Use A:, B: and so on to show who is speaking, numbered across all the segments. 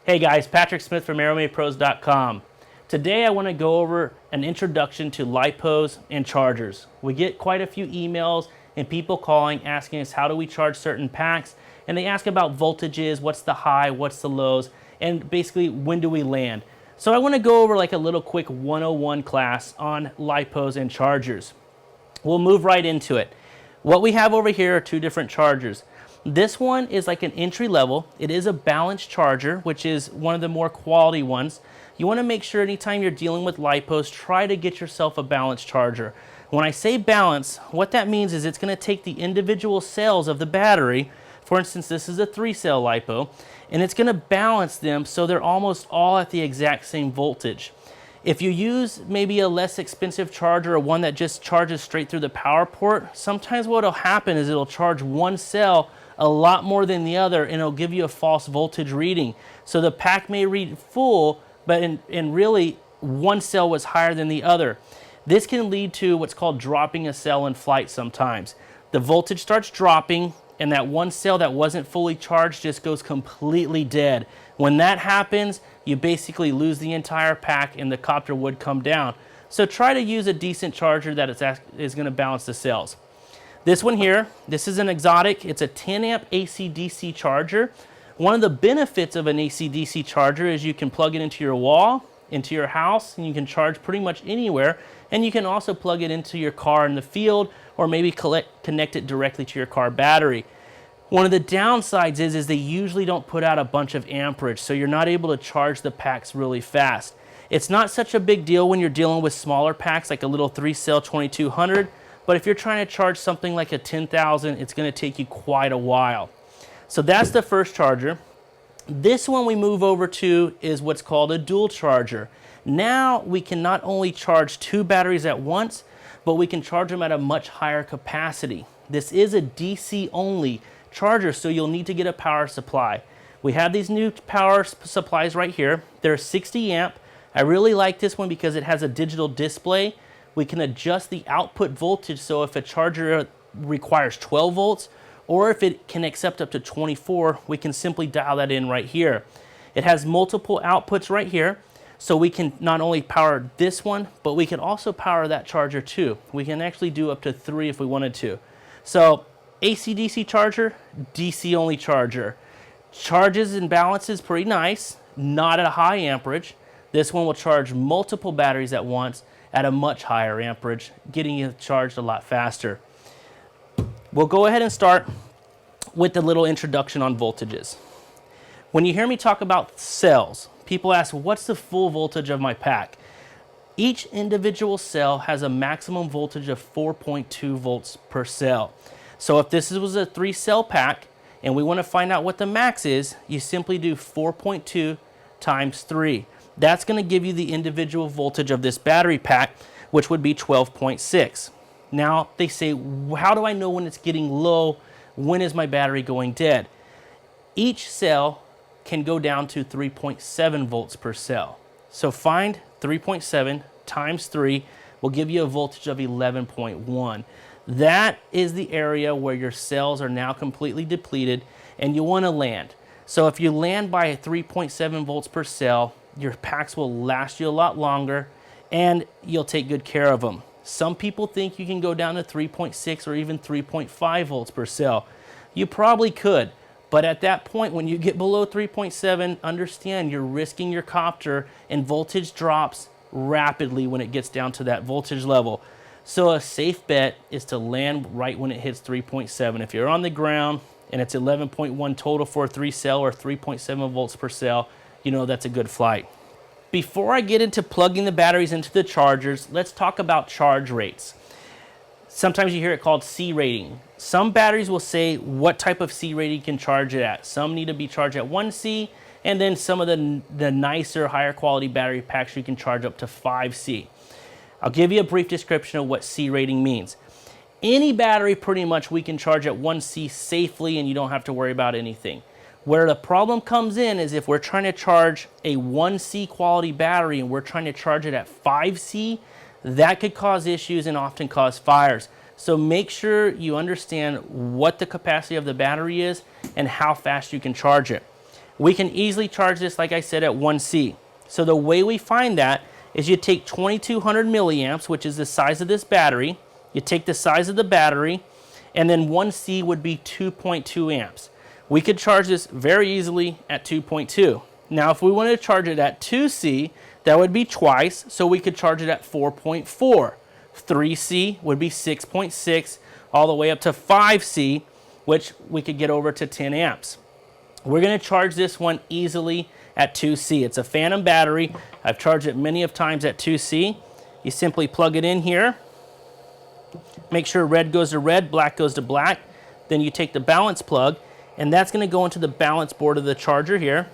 A: Hey guys, Patrick Smith from AeroMadePros.com. Today I want to go over an introduction to lipos and chargers. We get quite a few emails and people calling asking us how do we charge certain packs, and they ask about voltages, what's the high, what's the lows, and basically when do we land. So I want to go over like a little quick 101 class on lipos and chargers. We'll move right into it. What we have over here are two different chargers. This one is like an entry level. It is a balanced charger, which is one of the more quality ones. You want to make sure anytime you're dealing with lipos, try to get yourself a balanced charger. When I say balance, what that means is it's going to take the individual cells of the battery. For instance, this is a 3-cell lipo, and it's going to balance them so they're almost all at the exact same voltage. If you use maybe a less expensive charger or one that just charges straight through the power port, sometimes what will happen is it'll charge one cell a lot more than the other, and it'll give you a false voltage reading. So the pack may read full, but in really one cell was higher than the other. This can lead to what's called dropping a cell in flight sometimes. The voltage starts dropping, and that one cell that wasn't fully charged just goes completely dead. When that happens, you basically lose the entire pack and the copter would come down. So try to use a decent charger that is going to balance the cells. This one here, this is an exotic. It's a 10 amp AC/DC charger. One of the benefits of an AC/DC charger is you can plug it into your wall, into your house, and you can charge pretty much anywhere. And you can also plug it into your car in the field, or maybe connect it directly to your car battery. One of the downsides is they usually don't put out a bunch of amperage, so you're not able to charge the packs really fast. It's not such a big deal when you're dealing with smaller packs like a little 3-cell 2200, but if you're trying to charge something like a 10,000, it's going to take you quite a while. So that's the first charger. This one we move over to is what's called a dual charger. Now we can not only charge two batteries at once, but we can charge them at a much higher capacity. This is a DC only charger, so you'll need to get a power supply. We have these new power supplies right here. They're 60 amp. I really like this one because it has a digital display. We can adjust the output voltage, so if a charger requires 12 volts or if it can accept up to 24, we can simply dial that in right here. It has multiple outputs right here, so we can not only power this one, but we can also power that charger too. We can actually do up to 3 if we wanted to. So AC/DC charger, DC only charger. Charges and balances pretty nice, not at a high amperage. This one will charge multiple batteries at once at a much higher amperage, getting you charged a lot faster. We'll go ahead and start with the little introduction on voltages. When you hear me talk about cells, people ask, what's the full voltage of my pack? Each individual cell has a maximum voltage of 4.2 volts per cell. So if this was a 3-cell pack and we want to find out what the max is, you simply do 4.2 times 3. That's going to give you the individual voltage of this battery pack, which would be 12.6. Now they say, how do I know when it's getting low? When is my battery going dead? Each cell can go down to 3.7 volts per cell. So find 3.7 times 3 will give you a voltage of 11.1. That is the area where your cells are now completely depleted and you want to land. So if you land by 3.7 volts per cell, your packs will last you a lot longer and you'll take good care of them. Some people think you can go down to 3.6 or even 3.5 volts per cell. You probably could, but at that point when you get below 3.7, understand you're risking your copter and voltage drops rapidly when it gets down to that voltage level. So a safe bet is to land right when it hits 3.7. If you're on the ground and it's 11.1 total for a 3-cell or 3.7 volts per cell, you know that's a good flight. Before I get into plugging the batteries into the chargers, let's talk about charge rates. Sometimes you hear it called C rating. Some batteries will say what type of C rating you can charge it at. Some need to be charged at 1C, and then some of the nicer, higher quality battery packs you can charge up to 5C. I'll give you a brief description of what C rating means. Any battery pretty much we can charge at 1C safely and you don't have to worry about anything. Where the problem comes in is if we're trying to charge a 1C quality battery and we're trying to charge it at 5C, that could cause issues and often cause fires. So make sure you understand what the capacity of the battery is and how fast you can charge it. We can easily charge this, like I said, at 1C. So the way we find that is you take 2200 milliamps, which is the size of this battery. You take the size of the battery, and then 1C would be 2.2 amps. We could charge this very easily at 2.2. Now, if we wanted to charge it at 2C, that would be twice, so we could charge it at 4.4. 3C would be 6.6, all the way up to 5C, which we could get over to 10 amps. We're going to charge this one easily at 2C. It's a phantom battery. I've charged it many of times at 2C. You simply plug it in here. Make sure red goes to red, black goes to black. Then you take the balance plug, and that's going to go into the balance board of the charger here.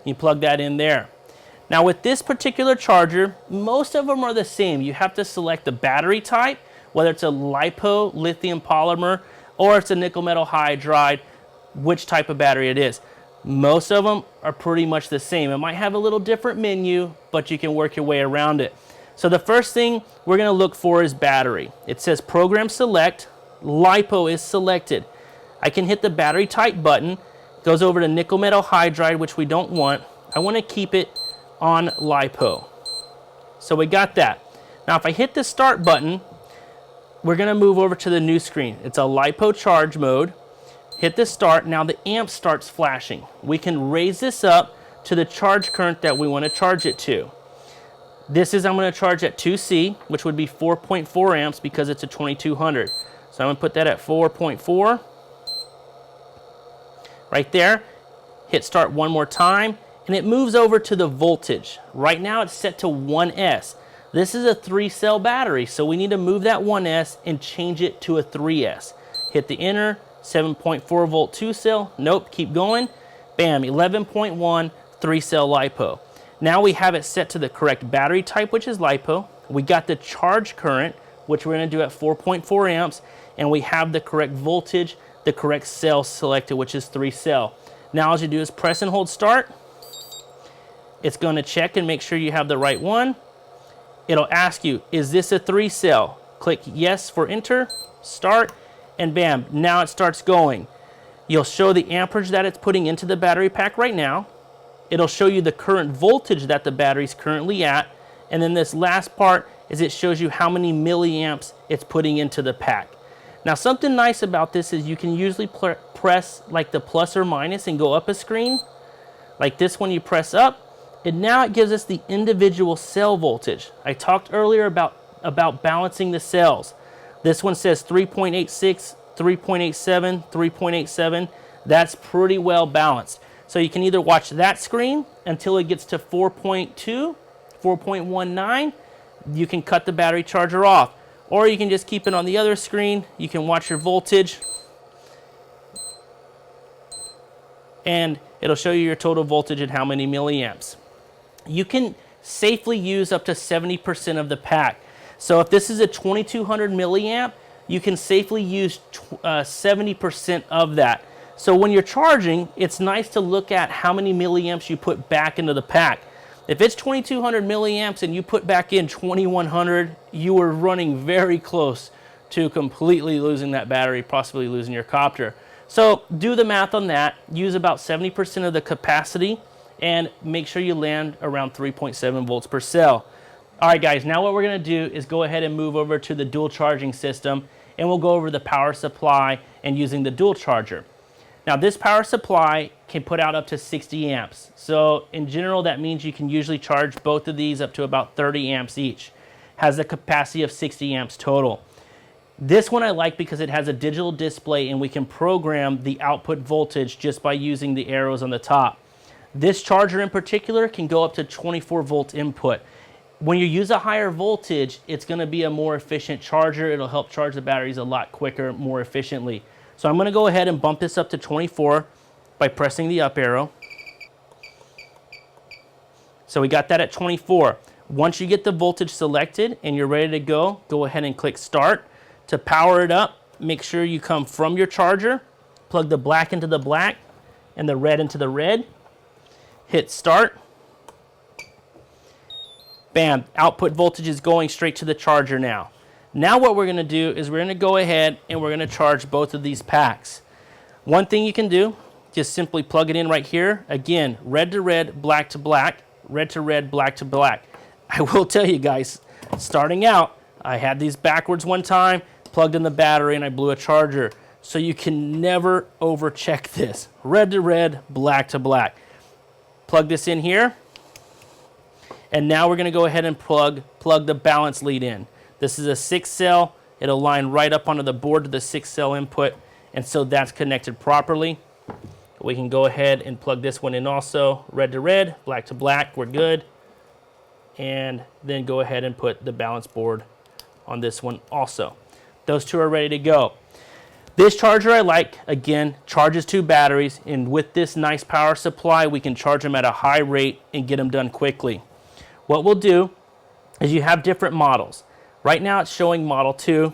A: You plug that in there. Now with this particular charger, most of them are the same. You have to select the battery type, whether it's a Lipo lithium polymer or it's a nickel metal hydride, which type of battery it is. Most of them are pretty much the same. It might have a little different menu, but you can work your way around it. So the first thing we're going to look for is battery. It says program select, Lipo is selected. I can hit the battery type button, goes over to nickel metal hydride, which we don't want. I want to keep it on Lipo. So we got that. Now if I hit the start button, we're going to move over to the new screen. It's a Lipo charge mode. Hit the start. Now the amp starts flashing. We can raise this up to the charge current that we want to charge it to. This is, I'm going to charge at 2C, which would be 4.4 amps because it's a 2200. So I'm going to put that at 4.4. Right there. Hit start one more time, and it moves over to the voltage. Right now it's set to 1S. This is a 3-cell battery, so we need to move that 1S and change it to a 3S. Hit the enter, 7.4 volt 2-cell. Nope, keep going. Bam, 11.1 3-cell Lipo. Now we have it set to the correct battery type, which is Lipo. We got the charge current, which we're going to do at 4.4 amps, and we have the correct voltage, the correct cell selected, which is 3-cell. Now all you do is press and hold start. It's going to check and make sure you have the right one. It'll ask you, is this a 3-cell? Click yes for enter, start, and bam, now it starts going. You'll show the amperage that it's putting into the battery pack right now. It'll show you the current voltage that the battery's currently at. And then this last part is it shows you how many milliamps it's putting into the pack. Now something nice about this is you can usually press like the plus or minus and go up a screen. Like this one you press up, and now it gives us the individual cell voltage. I talked earlier about balancing the cells. This one says 3.86, 3.87, 3.87. That's pretty well balanced. So you can either watch that screen until it gets to 4.2, 4.19. You can cut the battery charger off. Or you can just keep it on the other screen. You can watch your voltage. And it'll show you your total voltage and how many milliamps. You can safely use up to 70% of the pack. So if this is a 2200 milliamp, you can safely use 70% of that. So when you're charging, it's nice to look at how many milliamps you put back into the pack. If it's 2200 milliamps and you put back in 2100, you are running very close to completely losing that battery, possibly losing your copter. So do the math on that. Use about 70% of the capacity and make sure you land around 3.7 volts per cell. All right, guys, now what we're going to do is go ahead and move over to the dual charging system, and we'll go over the power supply and using the dual charger. Now, this power supply can put out up to 60 amps. So in general, that means you can usually charge both of these up to about 30 amps each. Has a capacity of 60 amps total. This one I like because it has a digital display and we can program the output voltage just by using the arrows on the top. This charger in particular can go up to 24 volt input. When you use a higher voltage, it's going to be a more efficient charger. It'll help charge the batteries a lot quicker, more efficiently. So I'm going to go ahead and bump this up to 24 by pressing the up arrow. So we got that at 24. Once you get the voltage selected and you're ready to go ahead and click start. To power it up, make sure you come from your charger, plug the black into the black and the red into the red. Hit start. Bam, output voltage is going straight to the charger now. Now what we're going to do is we're going to go ahead and we're going to charge both of these packs. One thing you can do, just simply plug it in right here. Again, red to red, black to black, red to red, black to black. I will tell you guys, starting out, I had these backwards one time, plugged in the battery, and I blew a charger. So you can never overcheck this. Red to red, black to black. Plug this in here. And now we're going to go ahead and plug the balance lead in. This is a 6-cell. It'll line right up onto the board to the 6-cell input. And so that's connected properly. We can go ahead and plug this one in also. Red to red, black to black, we're good. And then go ahead and put the balance board on this one also. Those two are ready to go. This charger I like, again, charges 2 batteries. And with this nice power supply, we can charge them at a high rate and get them done quickly. What we'll do is you have different models. Right now it's showing model 2.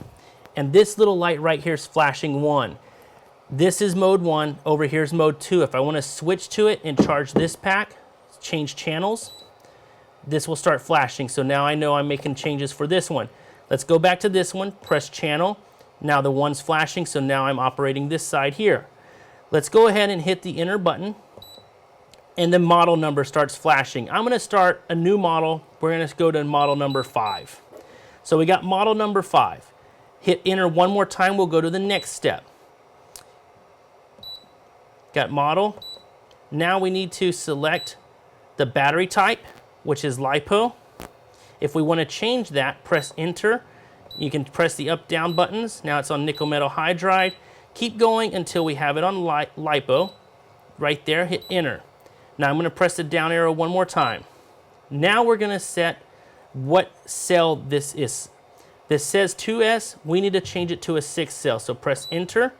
A: And this little light right here is flashing 1. This is mode 1, over here is mode 2. If I want to switch to it and charge this pack, change channels, this will start flashing. So now I know I'm making changes for this one. Let's go back to this one, press channel. Now the one's flashing, so now I'm operating this side here. Let's go ahead and hit the enter button, and the model number starts flashing. I'm going to start a new model. We're going to go to model number 5. So we got model number 5. Hit enter one more time, we'll go to the next step. Got model. Now we need to select the battery type, which is Lipo. If we want to change that, press enter. You can press the up down buttons. Now it's on nickel metal hydride. Keep going until we have it on Lipo. Right there, hit enter. Now I'm going to press the down arrow one more time. Now we're going to set what cell this is. This says 2S. We need to change it to a 6 cell. So press enter.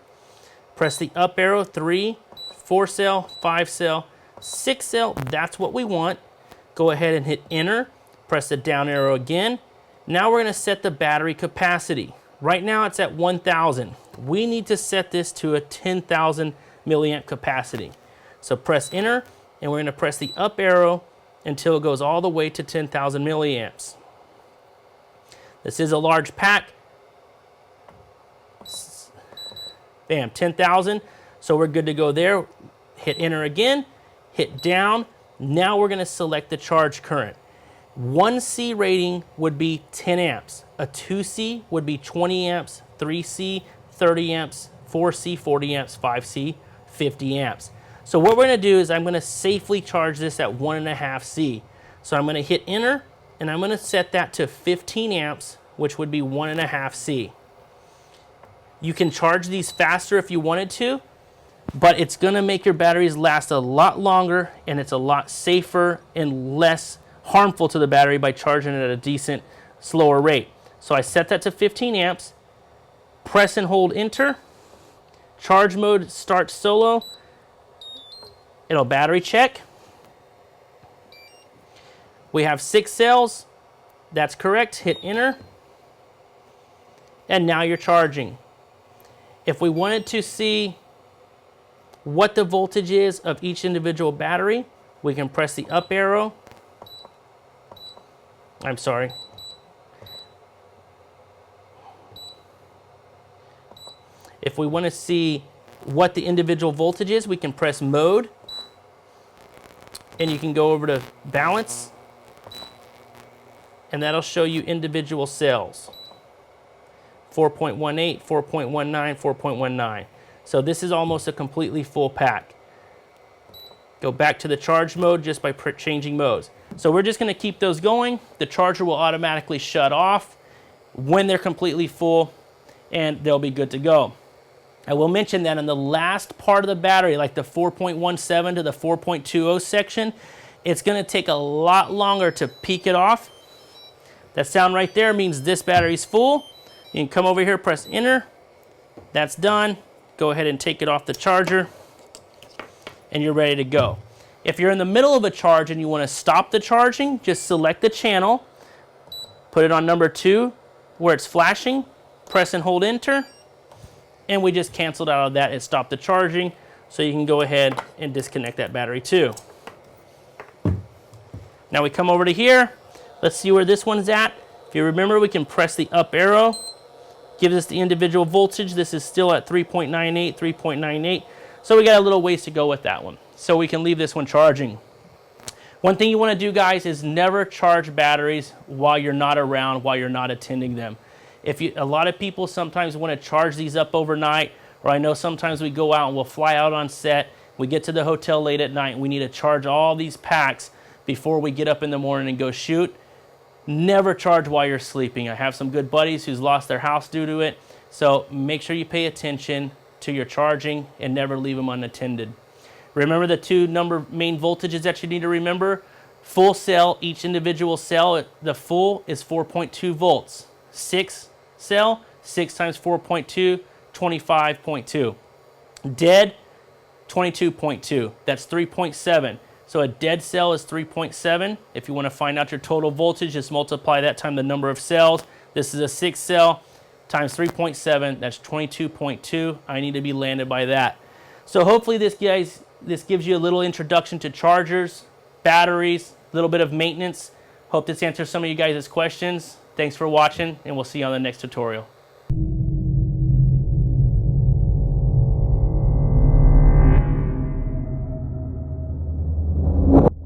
A: Press the up arrow, 3, 4 cell, 5 cell, 6 cell. That's what we want. Go ahead and hit enter. Press the down arrow again. Now we're going to set the battery capacity. Right now it's at 1,000. We need to set this to a 10,000 milliamp capacity. So press enter, and we're going to press the up arrow until it goes all the way to 10,000 milliamps. This is a large pack. Bam, 10,000. So we're good to go there. Hit enter again, hit down. Now we're going to select the charge current. 1C rating would be 10 amps. A 2C would be 20 amps, 3C, 30 amps, 4C, 40 amps, 5C, 50 amps. So what we're going to do is I'm going to safely charge this at 1.5C. So I'm going to hit enter, and I'm going to set that to 15 amps, which would be 1.5C. You can charge these faster if you wanted to, but it's going to make your batteries last a lot longer, and it's a lot safer and less harmful to the battery by charging it at a decent, slower rate. So I set that to 15 amps, press and hold enter, charge mode starts solo, it'll battery check. We have 6 cells, that's correct, hit enter, and now you're charging. If we wanted to see what the voltage is of each individual battery, we can press the up arrow. I'm sorry. If we want to see what the individual voltage is, we can press mode, and you can go over to balance, and that'll show you individual cells. 4.18, 4.19, 4.19. So this is almost a completely full pack. Go back to the charge mode just by changing modes. So we're just going to keep those going. The charger will automatically shut off when they're completely full, and they'll be good to go. I will mention that in the last part of the battery, like the 4.17 to the 4.20 section, it's going to take a lot longer to peak it off. That sound right there means this battery's full. You can come over here, press enter. That's done. Go ahead and take it off the charger, and you're ready to go. If you're in the middle of a charge and you want to stop the charging, just select the channel, put it on number 2 where it's flashing, press and hold enter, and we just canceled out of that and stopped the charging, so you can go ahead and disconnect that battery too. Now we come over to here. Let's see where this one's at. If you remember, we can press the up arrow. Gives us the individual voltage. This is still at 3.98, 3.98. So we got a little ways to go with that one. So we can leave this one charging. One thing you want to do, guys, is never charge batteries while you're not around, while you're not attending them. A lot of people sometimes want to charge these up overnight, or I know sometimes we go out and we'll fly out on set, we get to the hotel late at night, and we need to charge all these packs before we get up in the morning and go shoot. Never charge while you're sleeping. I have some good buddies who's lost their house due to it, so make sure you pay attention to your charging and never leave them unattended. Remember the two main voltages that you need to remember. Full cell, each individual cell, the full is 4.2 volts. 6 cell, 6 times 4.2, 25.2. Dead, 22.2. That's 3.7. So a dead cell is 3.7. If you want to find out your total voltage, just multiply that times the number of cells. This is a 6 cell times 3.7. That's 22.2. I need to be landed by that. So hopefully this gives you a little introduction to chargers, batteries, a little bit of maintenance. Hope this answers some of you guys' questions. Thanks for watching, and we'll see you on the next tutorial.